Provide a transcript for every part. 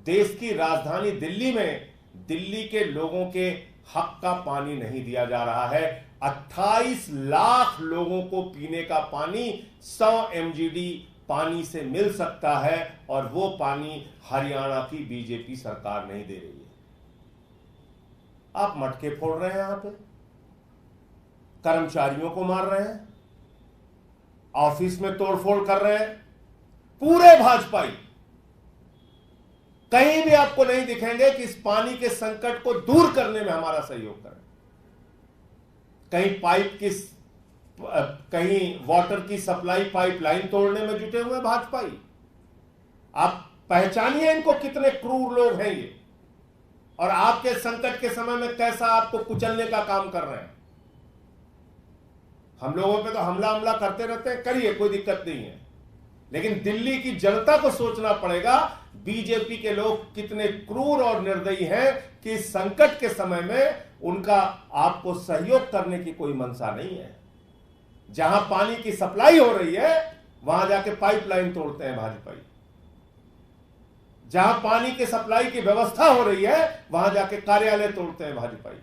देश की राजधानी दिल्ली में दिल्ली के लोगों के हक का पानी नहीं दिया जा रहा है। 28 लाख लोगों को पीने का पानी 100 MGD पानी से मिल सकता है और वो पानी हरियाणा की बीजेपी सरकार नहीं दे रही है। आप मटके फोड़ रहे हैं, यहां पे कर्मचारियों को मार रहे हैं, ऑफिस में तोड़फोड़ कर रहे हैं। पूरे भाजपाई कहीं भी आपको नहीं दिखेंगे कि इस पानी के संकट को दूर करने में हमारा सहयोग करें। कहीं वाटर की सप्लाई पाइपलाइन तोड़ने में जुटे हुए भाजपाई। आप पहचानिए इनको, कितने क्रूर लोग हैं ये, और आपके संकट के समय में कैसा आपको कुचलने का काम कर रहे हैं। हम लोगों पे तो हमला करते रहते हैं, करिए, कोई दिक्कत नहीं है, लेकिन दिल्ली की जनता को सोचना पड़ेगा बीजेपी के लोग कितने क्रूर और निर्दयी हैं कि इस संकट के समय में उनका आपको सहयोग करने की कोई मंशा नहीं है। जहां पानी की सप्लाई हो रही है वहां जाके पाइपलाइन तोड़ते हैं भाजपाई। जहां पानी की सप्लाई की व्यवस्था हो रही है वहां जाके कार्यालय तोड़ते हैं भाजपाई।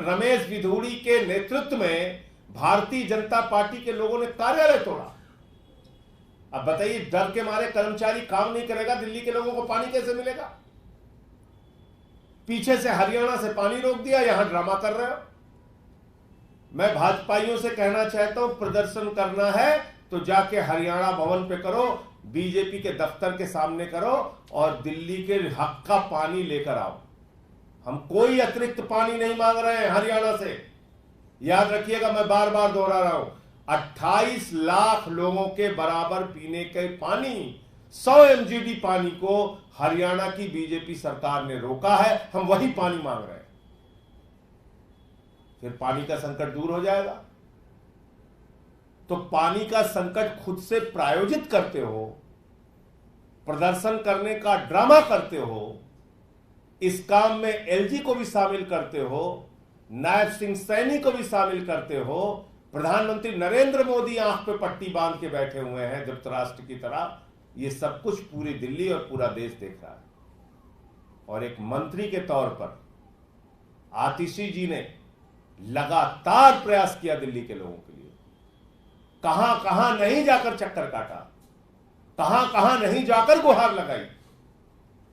रमेश विधूड़ी के नेतृत्व में भारतीय जनता पार्टी के लोगों ने कार्यालय तोड़ा। अब बताइए, डर के मारे कर्मचारी काम नहीं करेगा, दिल्ली के लोगों को पानी कैसे मिलेगा? पीछे से हरियाणा से पानी रोक दिया, यहां ड्रामा कर रहे हो। मैं भाजपाइयों से कहना चाहता हूं, प्रदर्शन करना है तो जाके हरियाणा भवन पे करो, बीजेपी के दफ्तर के सामने करो और दिल्ली के हक का पानी लेकर आओ। हम कोई अतिरिक्त पानी नहीं मांग रहे हैं हरियाणा से। याद रखिएगा, मैं बार बार दोहरा रहा हूं, 28 लाख लोगों के बराबर पीने के पानी 100 MGD पानी को हरियाणा की बीजेपी सरकार ने रोका है। हम वही पानी मांग रहे हैं। फिर पानी का संकट दूर हो जाएगा। तो पानी का संकट खुद से प्रायोजित करते हो, प्रदर्शन करने का ड्रामा करते हो, इस काम में LG को भी शामिल करते हो, नायब सिंह सैनी को भी शामिल करते हो। प्रधानमंत्री नरेंद्र मोदी आंख पे पट्टी बांध के बैठे हुए हैं धृतराष्ट्र की तरह। ये सब कुछ पूरी दिल्ली और पूरा देश देख रहा है। और एक मंत्री के तौर पर आतिशी जी ने लगातार प्रयास किया दिल्ली के लोगों के लिए। कहां कहां नहीं जाकर चक्कर काटा, कहां कहां नहीं जाकर गुहार लगाई,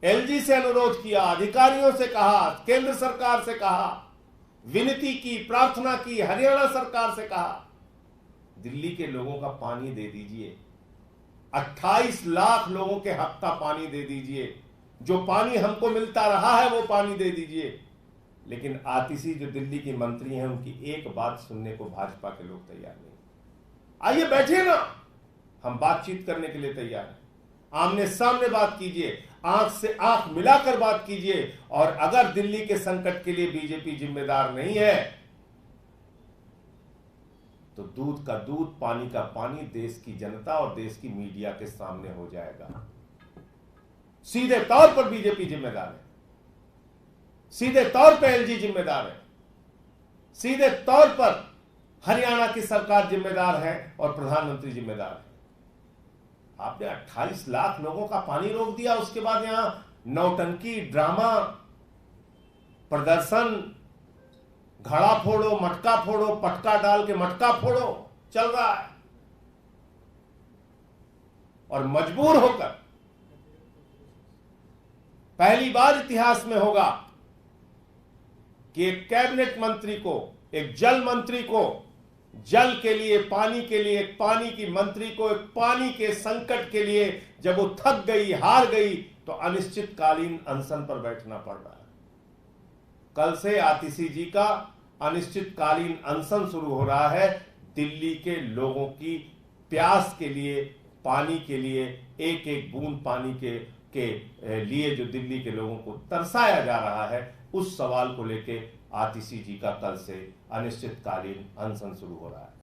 LG से अनुरोध किया, अधिकारियों से कहा, केंद्र सरकार से कहा, विनती की, प्रार्थना की, हरियाणा सरकार से कहा, दिल्ली के लोगों का पानी दे दीजिए। 28 लाख लोगों के हक का पानी दे दीजिए। जो पानी हमको मिलता रहा है वो पानी दे दीजिए। लेकिन आतिशी जो दिल्ली की मंत्री हैं, उनकी एक बात सुनने को भाजपा के लोग तैयार नहीं। आइए बैठिए ना, हम बातचीत करने के लिए तैयार हैं। आमने सामने बात कीजिए, आंख से आंख मिलाकर बात कीजिए। और अगर दिल्ली के संकट के लिए बीजेपी जिम्मेदार नहीं है तो दूध का दूध, पानी का पानी देश की जनता और देश की मीडिया के सामने हो जाएगा। सीधे तौर पर बीजेपी जिम्मेदार है, सीधे तौर पर LG जिम्मेदार है, सीधे तौर पर हरियाणा की सरकार जिम्मेदार है और प्रधानमंत्री जिम्मेदार है। आपने 28 लाख लोगों का पानी रोक दिया, उसके बाद यहां नौटंकी, ड्रामा, प्रदर्शन, घड़ा फोड़ो, मटका फोड़ो, पटका डाल के मटका फोड़ो चल रहा है। और मजबूर होकर, पहली बार इतिहास में होगा कि एक कैबिनेट मंत्री को, एक जल मंत्री को, जल के लिए, पानी के लिए, एक पानी की मंत्री को, एक पानी के संकट के लिए जब वो थक गई, हार गई, तो अनिश्चितकालीन अनशन पर बैठना पड़ रहा है। कल से आतिशी जी का अनिश्चितकालीन अनशन शुरू हो रहा है। दिल्ली के लोगों की प्यास के लिए, पानी के लिए, एक एक बूंद पानी के लिए जो दिल्ली के लोगों को तरसाया जा रहा है, उस सवाल को लेके आतिशी जी का कल से अनिश्चितकालीन अनशन शुरू हो रहा है।